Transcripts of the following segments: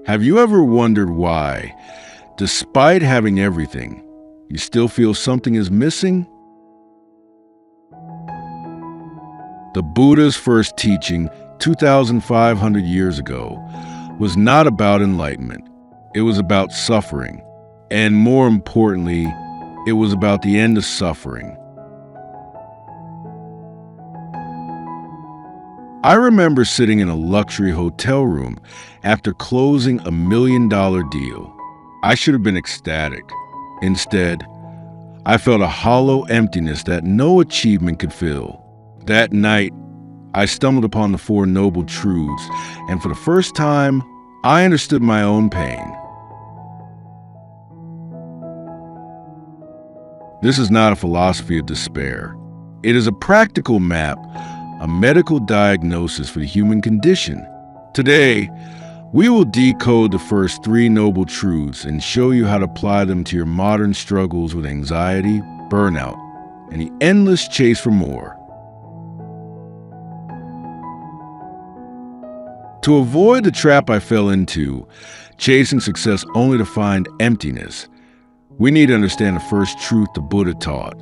Have you ever wondered why, despite having everything, you still feel something is missing? The Buddha's first teaching 2,500 years ago was not about enlightenment. It was about suffering. And more importantly, it was about the end of suffering. I remember sitting in a luxury hotel room after closing a $1 million deal. I should have been ecstatic. Instead, I felt a hollow emptiness that no achievement could fill. That night, I stumbled upon the Four Noble Truths, and for the first time, I understood my own pain. This is not a philosophy of despair. It is a practical map, a medical diagnosis for the human condition. Today, we will decode the first 3 noble truths and show you how to apply them to your modern struggles with anxiety, burnout, and the endless chase for more. To avoid the trap I fell into, chasing success only to find emptiness, we need to understand the first truth the Buddha taught,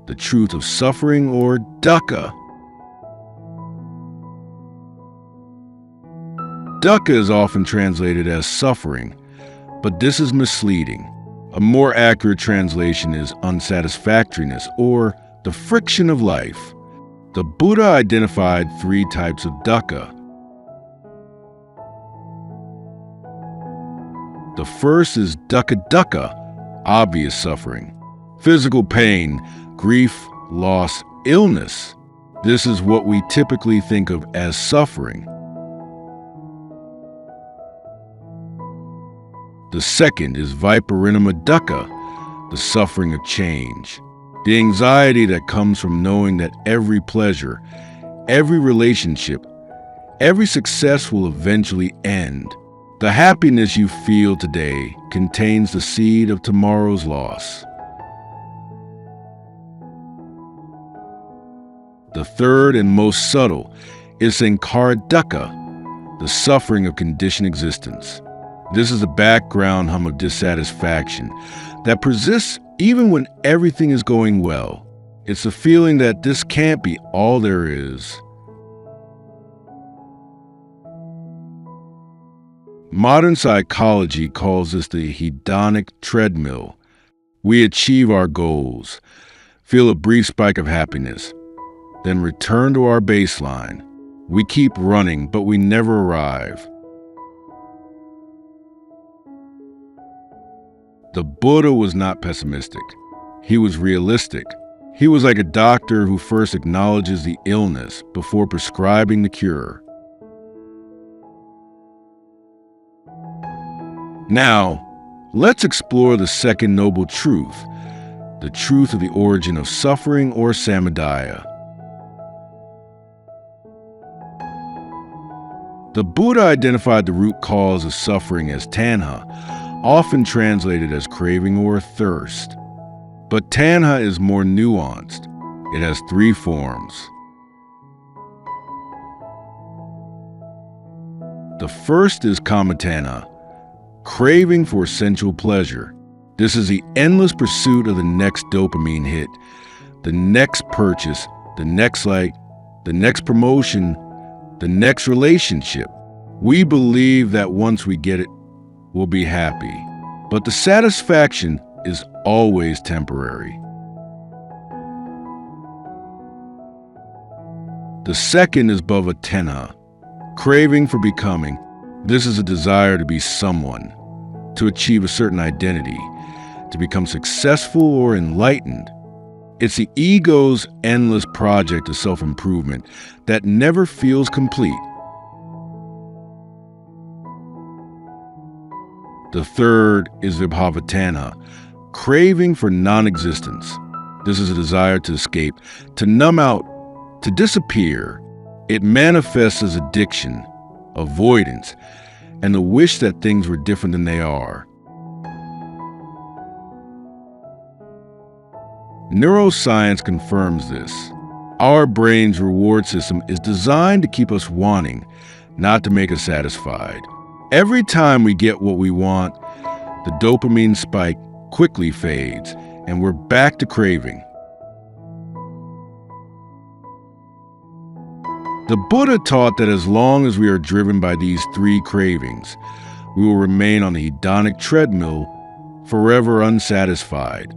the truth of suffering, or Dukkha. Dukkha is often translated as suffering, but this is misleading. A more accurate translation is unsatisfactoriness, or the friction of life. The Buddha identified 3 types of dukkha. The first is dukkha, obvious suffering. Physical pain, grief, loss, illness. This is what we typically think of as suffering. The second is viparinama dukkha, the suffering of change. The anxiety that comes from knowing that every pleasure, every relationship, every success will eventually end. The happiness you feel today contains the seed of tomorrow's loss. The third and most subtle is sankhara dukkha, the suffering of conditioned existence. This is the background hum of dissatisfaction that persists even when everything is going well. It's the feeling that this can't be all there is. Modern psychology calls this the hedonic treadmill. We achieve our goals, feel a brief spike of happiness, then return to our baseline. We keep running, but we never arrive. The Buddha was not pessimistic. He was realistic. He was like a doctor who first acknowledges the illness before prescribing the cure. Now, let's explore the second noble truth, the truth of the origin of suffering, or Samudaya. The Buddha identified the root cause of suffering as Tanha, often translated as craving or thirst. But Tanha is more nuanced. It has 3 forms. The first is kama-tanha, craving for sensual pleasure. This is the endless pursuit of the next dopamine hit, the next purchase, the next like, the next promotion, the next relationship. We believe that once we get it, we'll be happy. But the satisfaction is always temporary. The second is bhava-tanha, craving for becoming. This is a desire to be someone, to achieve a certain identity, to become successful or enlightened. It's the ego's endless project of self-improvement that never feels complete. The third is vibhava-tanha, craving for non-existence. This is a desire to escape, to numb out, to disappear. It manifests as addiction, avoidance, and the wish that things were different than they are. Neuroscience confirms this. Our brain's reward system is designed to keep us wanting, not to make us satisfied. Every time we get what we want, the dopamine spike quickly fades, and we're back to craving. The Buddha taught that as long as we are driven by these three cravings, we will remain on the hedonic treadmill, forever unsatisfied.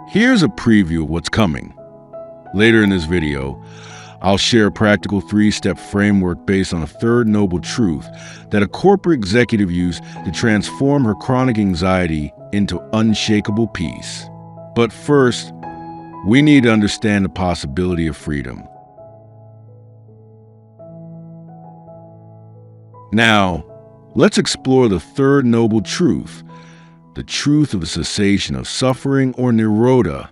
Here's a preview of what's coming. Later in this video, I'll share a practical 3-step framework based on a third noble truth that a corporate executive used to transform her chronic anxiety into unshakable peace. But first, we need to understand the possibility of freedom. Now, let's explore the third noble truth, the truth of the cessation of suffering, or Nirodha.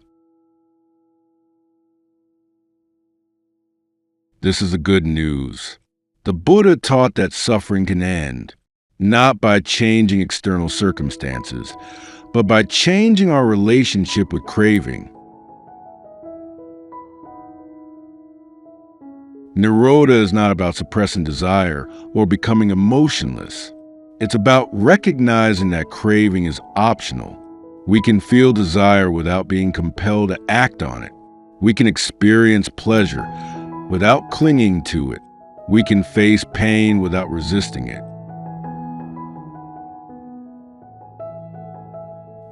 This is the good news. The Buddha taught that suffering can end, not by changing external circumstances, but by changing our relationship with craving. Nirodha is not about suppressing desire or becoming emotionless. It's about recognizing that craving is optional. We can feel desire without being compelled to act on it. We can experience pleasure without clinging to it. We can face pain without resisting it.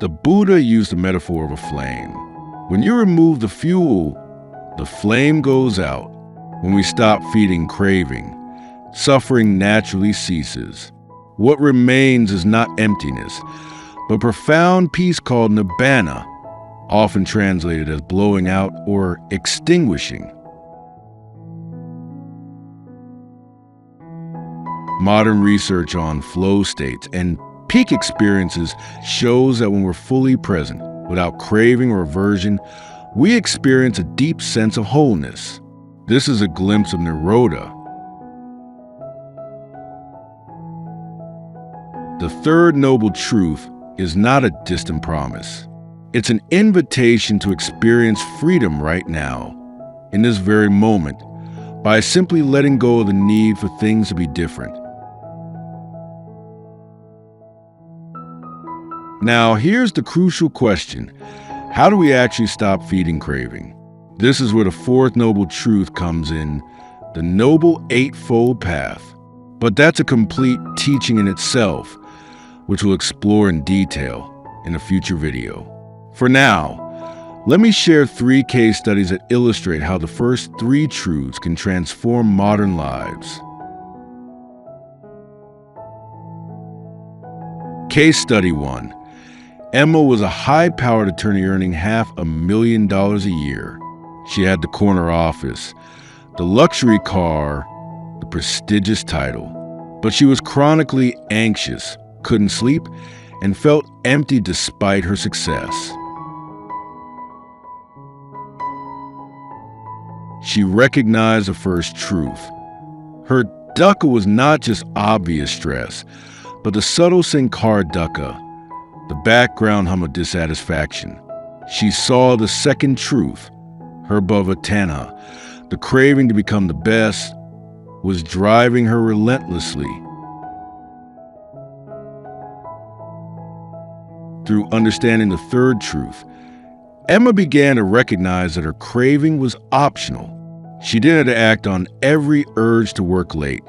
The Buddha used the metaphor of a flame. When you remove the fuel, the flame goes out. When we stop feeding craving, suffering naturally ceases. What remains is not emptiness, but profound peace called nibbana, often translated as blowing out or extinguishing. Modern research on flow states and peak experiences shows that when we're fully present, without craving or aversion, we experience a deep sense of wholeness. This is a glimpse of Nirodha. The third noble truth is not a distant promise. It's an invitation to experience freedom right now, in this very moment, by simply letting go of the need for things to be different. Now, here's the crucial question. How do we actually stop feeding craving? This is where the fourth noble truth comes in, the Noble Eightfold Path. But that's a complete teaching in itself, which we'll explore in detail in a future video. For now, let me share 3 case studies that illustrate how the first 3 truths can transform modern lives. Case study 1. Emma was a high-powered attorney earning $500,000 a year. She had the corner office, the luxury car, the prestigious title. But she was chronically anxious, couldn't sleep, and felt empty despite her success. She recognized the first truth. Her dukkha was not just obvious stress, but the subtle sankara dukkha, the background hum of dissatisfaction. She saw the second truth, her bhava Tanha, the craving to become the best, was driving her relentlessly. Through understanding the third truth, Emma began to recognize that her craving was optional. She didn't have to act on every urge to work late,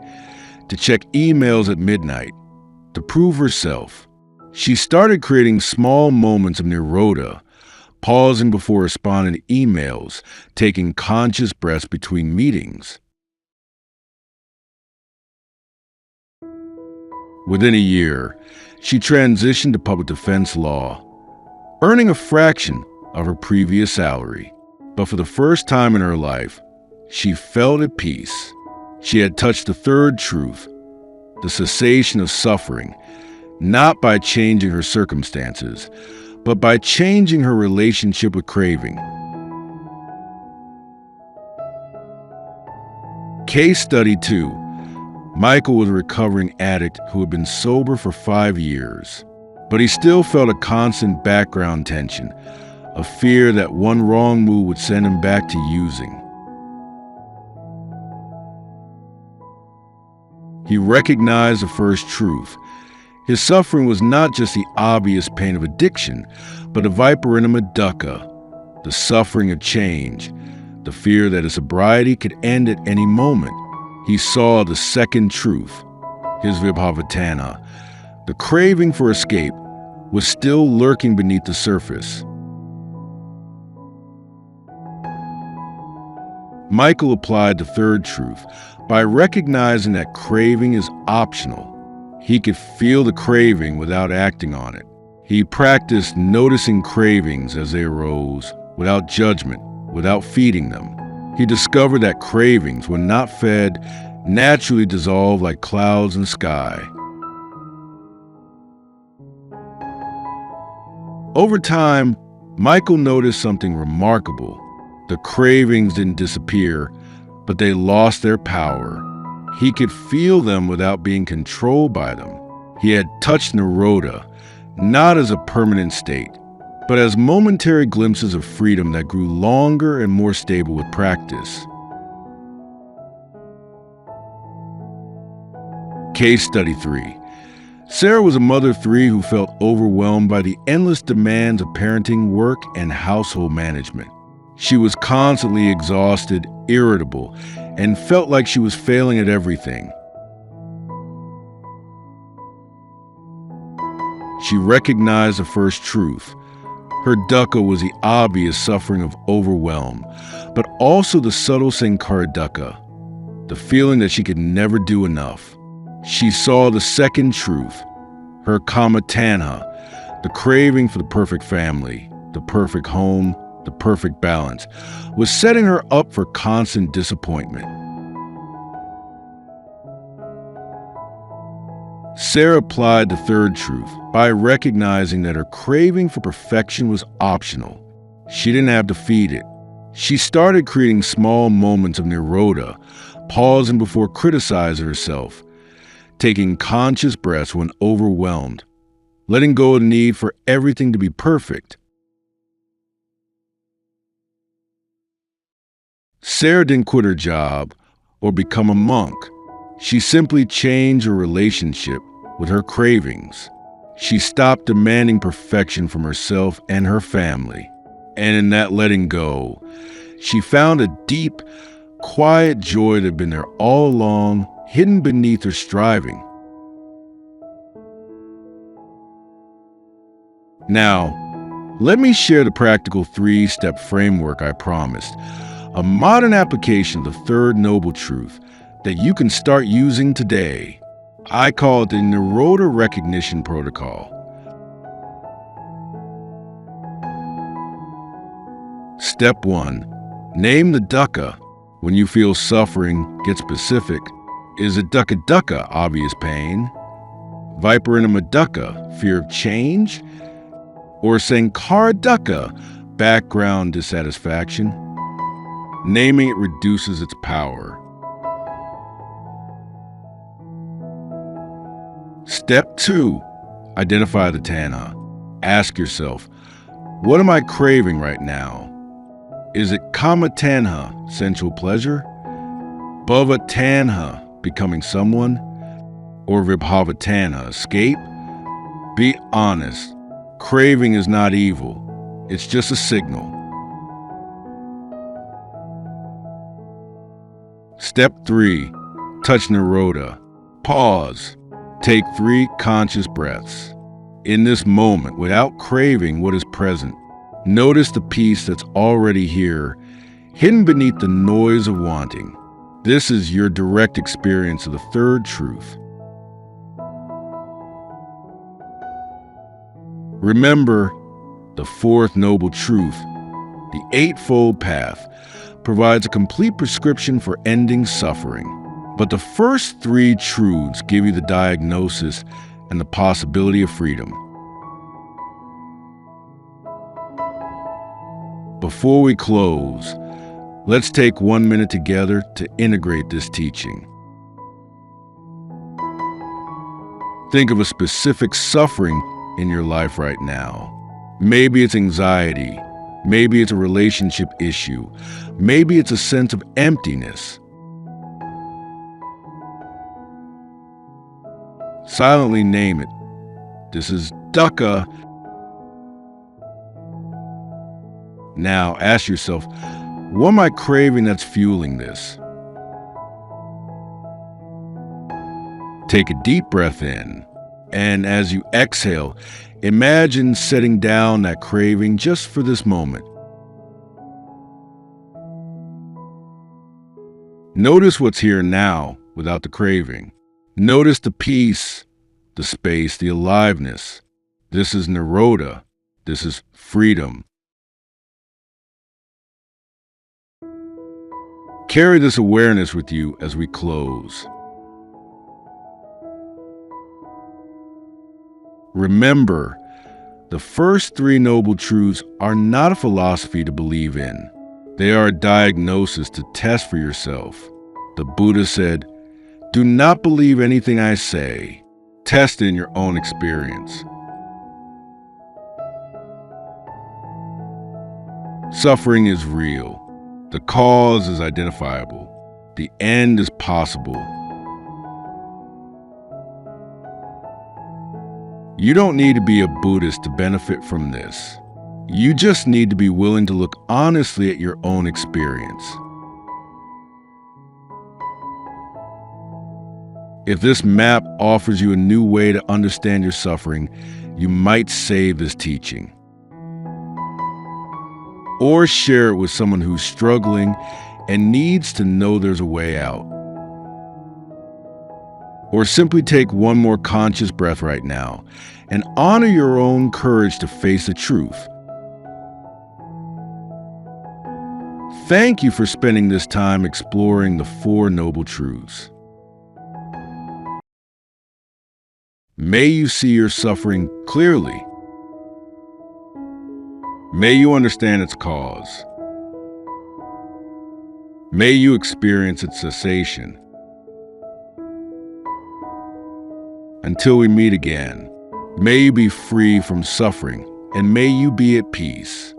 to check emails at midnight, to prove herself. She started creating small moments of Nirodha, pausing before responding to emails, taking conscious breaths between meetings. Within a year, she transitioned to public defense law, earning a fraction of her previous salary. But for the first time in her life, she felt at peace. She had touched the third truth, the cessation of suffering, not by changing her circumstances, but by changing her relationship with craving. Case study 2. Michael was a recovering addict who had been sober for 5 years, but he still felt a constant background tension, a fear that one wrong move would send him back to using. He recognized the first truth. His suffering was not just the obvious pain of addiction, but a viparinama dukkha, the suffering of change, the fear that his sobriety could end at any moment. He saw the second truth, his vibhava-tanha. The craving for escape was still lurking beneath the surface. Michael applied the third truth by recognizing that craving is optional. He could feel the craving without acting on it. He practiced noticing cravings as they arose, without judgment, without feeding them. He discovered that cravings, when not fed, naturally dissolve like clouds in the sky. Over time, Michael noticed something remarkable. The cravings didn't disappear, but they lost their power. He could feel them without being controlled by them. He had touched Nirodha, not as a permanent state, but as momentary glimpses of freedom that grew longer and more stable with practice. Case Study 3. Sarah was a mother of 3 who felt overwhelmed by the endless demands of parenting, work, and household management. She was constantly exhausted, irritable, and felt like she was failing at everything. She recognized the first truth. Her dukkha was the obvious suffering of overwhelm, but also the subtle sankhara dukkha, the feeling that she could never do enough. She saw the second truth, her kama tanha, the craving for the perfect family, the perfect home, the perfect balance, was setting her up for constant disappointment. Sarah applied the third truth by recognizing that her craving for perfection was optional. She didn't have to feed it. She started creating small moments of Nirodha, pausing before criticizing herself, taking conscious breaths when overwhelmed, letting go of the need for everything to be perfect. Sarah didn't quit her job or become a monk. She simply changed her relationship with her cravings. She stopped demanding perfection from herself and her family. And in that letting go, she found a deep, quiet joy that had been there all along, hidden beneath her striving. Now, let me share the practical 3-step framework I promised, a modern application of the third noble truth that you can start using today. I call it the Nirodha Recognition Protocol. Step 1. Name the dukkha. When you feel suffering, get specific. Is it dukkha, obvious pain? Viparinama dukkha, fear of change? Or sankhara dukkha, background dissatisfaction? Naming it reduces its power. Step 2. Identify the Tanha. Ask yourself, what am I craving right now? Is it kama tanha, sensual pleasure? Bhava tanha, becoming someone? Or vibhava tanha, escape? Be honest. Craving is not evil. It's just a signal. Step 3. Touch Nirodha. Pause. Take 3 conscious breaths. In this moment, without craving what is present, notice the peace that's already here, hidden beneath the noise of wanting. This is your direct experience of the third truth. Remember, the fourth noble truth, the Eightfold Path, provides a complete prescription for ending suffering. But the first 3 truths give you the diagnosis and the possibility of freedom. Before we close, let's take 1 minute together to integrate this teaching. Think of a specific suffering in your life right now. Maybe it's anxiety. Maybe it's a relationship issue. Maybe it's a sense of emptiness. Silently name it. This is Dukkha. Now ask yourself, what am I craving that's fueling this? Take a deep breath in, and as you exhale, imagine setting down that craving just for this moment. Notice what's here now without the craving. Notice the peace, the space, the aliveness. This is Nirodha. This is freedom. Carry this awareness with you as we close. Remember, the first three noble truths are not a philosophy to believe in. They are a diagnosis to test for yourself. The Buddha said, "Do not believe anything I say. Test it in your own experience." Suffering is real. The cause is identifiable. The end is possible. You don't need to be a Buddhist to benefit from this. You just need to be willing to look honestly at your own experience. If this map offers you a new way to understand your suffering, you might save this teaching. Or share it with someone who's struggling and needs to know there's a way out. Or simply take one more conscious breath right now and honor your own courage to face the truth. Thank you for spending this time exploring the Four Noble Truths. May you see your suffering clearly. May you understand its cause. May you experience its cessation. Until we meet again, may you be free from suffering, and may you be at peace.